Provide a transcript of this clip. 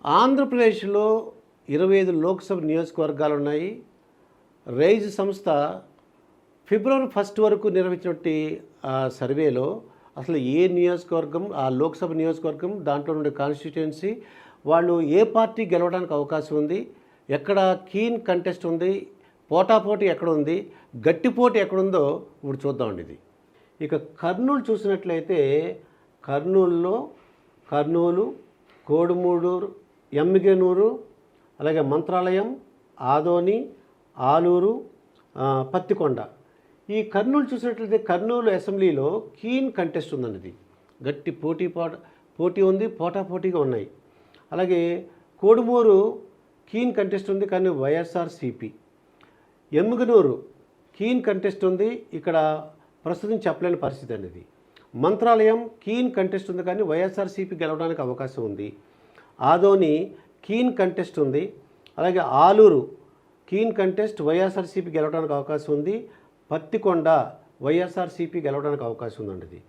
ఆంధ్రప్రదేశ్లో 25 లోక్సభ నియోజకవర్గాలు ఉన్నాయి. రైజ్ సంస్థ ఫిబ్రవరి 1 వరకు నిర్వహించినటువంటి సర్వేలో అసలు ఏ నియోజకవర్గం, ఆ లోక్సభ నియోజకవర్గం, దాంట్లో ఉండే కాన్స్టిట్యుయెన్సీ, వాళ్ళు ఏ పార్టీ గెలవడానికి అవకాశం ఉంది, ఎక్కడ కీన్ కంటెస్ట్ ఉంది, పోటాపోటీ ఎక్కడ ఉంది, గట్టిపోటీ ఎక్కడుందో ఇప్పుడు చూద్దామండి. ఇది ఇక కర్నూలు చూసినట్లయితే కర్నూలులో కర్నూలు, కోడుమూడూరు, ఎమ్మిగనూరు, అలాగే మంత్రాలయం, ఆదోని, ఆలూరు, పత్తికొండ. ఈ కర్నూలు చూసినట్లయితే కర్నూలు అసెంబ్లీలో కీన్ కంటెస్ట్ ఉందండి. ఇది గట్టి పోటీ ఉంది, పోటాపోటీగా ఉన్నాయి. అలాగే కోడుమూరు కీన్ కంటెస్ట్ ఉంది, కానీ వైఎస్ఆర్సీపీ. ఎమ్మిగనూరు కీన్ కంటెస్ట్ ఉంది, ఇక్కడ ప్రస్తుతం చెప్పలేని పరిస్థితి అండి. ఇది మంత్రాలయం కీన్ కంటెస్ట్ ఉంది, కానీ వైఎస్ఆర్సీపీ గెలవడానికి అవకాశం ఉంది. ఆదోని కీన్ కంటెస్ట్ ఉంది, అలాగే ఆలూరు కీన్ కంటెస్ట్, వైఎస్ఆర్సీపీ గెలవడానికి అవకాశం ఉంది. పత్తికొండ వైఎస్ఆర్సీపీ గెలవడానికి అవకాశం ఉందండి. ఇది